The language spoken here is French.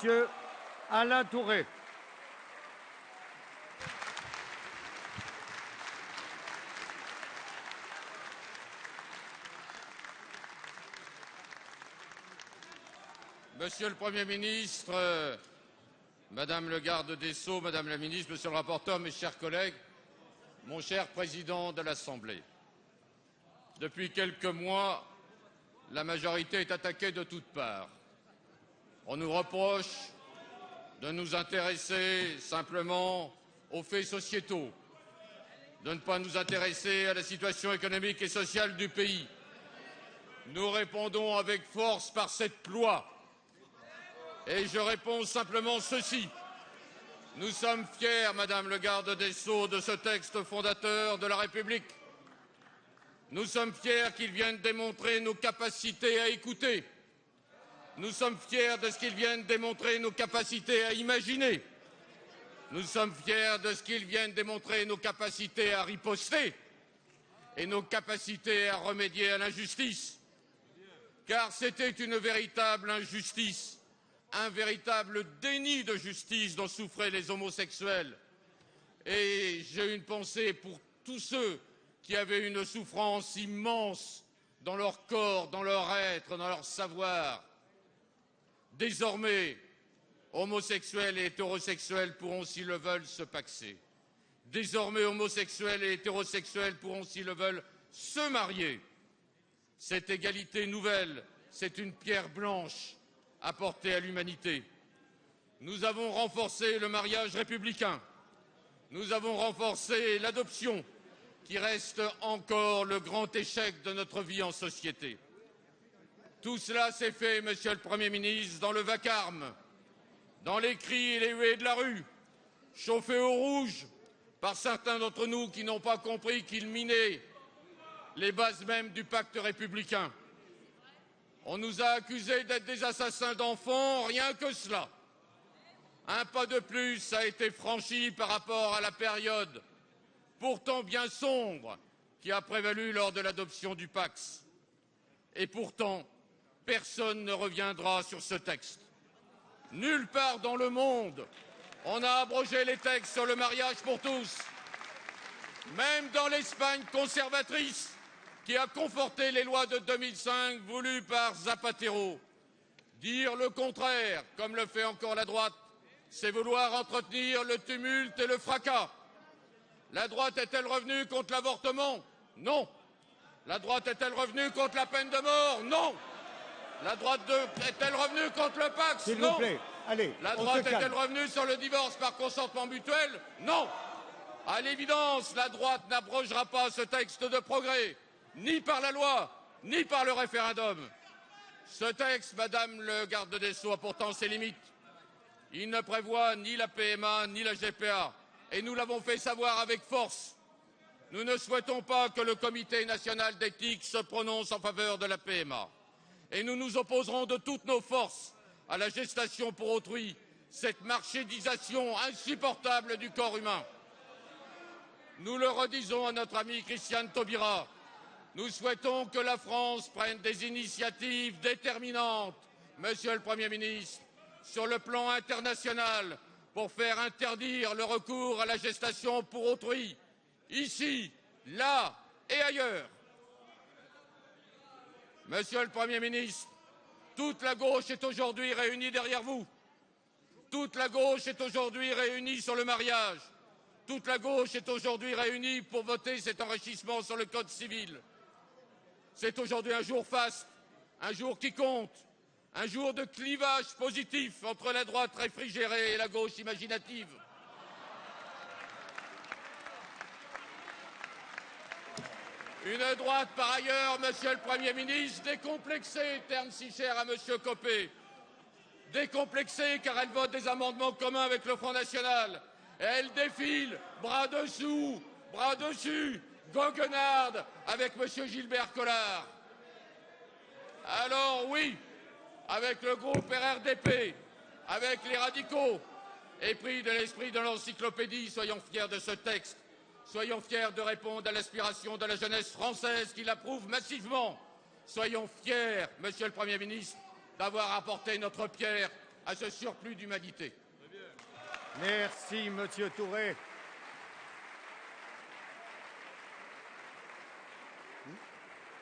Monsieur Alain Touré. Monsieur le Premier ministre, Madame le garde des Sceaux, Madame la ministre, Monsieur le rapporteur, mes chers collègues, mon cher président de l'Assemblée, depuis quelques mois, la majorité est attaquée de toutes parts. On nous reproche de nous intéresser simplement aux faits sociétaux, de ne pas nous intéresser à la situation économique et sociale du pays. Nous répondons avec force par cette loi. Et je réponds simplement ceci. Nous sommes fiers, Madame le garde des Sceaux, de ce texte fondateur de la République. Nous sommes fiers qu'il vienne démontrer nos capacités à écouter. Nous sommes fiers de ce qu'il vienne démontrer nos capacités à imaginer. Nous sommes fiers de ce qu'il vienne démontrer nos capacités à riposter et nos capacités à remédier à l'injustice. Car c'était une véritable injustice, un véritable déni de justice dont souffraient les homosexuels. Et j'ai une pensée pour tous ceux qui avaient une souffrance immense dans leur corps, dans leur être, dans leur savoir. Désormais, homosexuels et hétérosexuels pourront, s'ils le veulent, se paxer. Désormais, homosexuels et hétérosexuels pourront, s'ils le veulent, se marier. Cette égalité nouvelle, c'est une pierre blanche apportée à l'humanité. Nous avons renforcé le mariage républicain. Nous avons renforcé l'adoption, qui reste encore le grand échec de notre vie en société. Tout cela s'est fait, Monsieur le Premier ministre, dans le vacarme, dans les cris et les huées de la rue, chauffés au rouge par certains d'entre nous qui n'ont pas compris qu'ils minaient les bases mêmes du pacte républicain. On nous a accusés d'être des assassins d'enfants, rien que cela. Un pas de plus a été franchi par rapport à la période, pourtant bien sombre, qui a prévalu lors de l'adoption du Pacs. Et pourtant, personne ne reviendra sur ce texte. Nulle part dans le monde, on a abrogé les textes sur le mariage pour tous. Même dans l'Espagne conservatrice, qui a conforté les lois de 2005 voulues par Zapatero. Dire le contraire, comme le fait encore la droite, c'est vouloir entretenir le tumulte et le fracas. La droite est-elle revenue contre l'avortement? Non. La droite est-elle revenue contre la peine de mort? Non. La droite est-elle revenue contre le Pacs? S'il Non. vous plaît, allez, La droite est-elle revenue sur le divorce par consentement mutuel? Non. À l'évidence, la droite n'abrogera pas ce texte de progrès, ni par la loi, ni par le référendum. Ce texte, Madame le garde des Sceaux, a pourtant ses limites. Il ne prévoit ni la PMA, ni la GPA, et nous l'avons fait savoir avec force. Nous ne souhaitons pas que le Comité national d'éthique se prononce en faveur de la PMA. Et nous nous opposerons de toutes nos forces à la gestation pour autrui, cette marchandisation insupportable du corps humain. Nous le redisons à notre ami Christiane Taubira, nous souhaitons que la France prenne des initiatives déterminantes, Monsieur le Premier ministre, sur le plan international, pour faire interdire le recours à la gestation pour autrui, ici, là et ailleurs. Monsieur le Premier ministre, toute la gauche est aujourd'hui réunie derrière vous. Toute la gauche est aujourd'hui réunie sur le mariage. Toute la gauche est aujourd'hui réunie pour voter cet enrichissement sur le Code civil. C'est aujourd'hui un jour faste, un jour qui compte, un jour de clivage positif entre la droite réfrigérée et la gauche imaginative. Une droite, par ailleurs, Monsieur le Premier ministre, décomplexée, terme si cher à Monsieur Copé, décomplexée car elle vote des amendements communs avec le Front National. Et elle défile, bras dessous, bras dessus, goguenarde avec Monsieur Gilbert Collard. Alors oui, avec le groupe RRDP, avec les radicaux, épris de l'esprit de l'encyclopédie, soyons fiers de ce texte. Soyons fiers de répondre à l'aspiration de la jeunesse française qui l'approuve massivement. Soyons fiers, Monsieur le Premier ministre, d'avoir apporté notre pierre à ce surplus d'humanité. Merci, Monsieur Touré.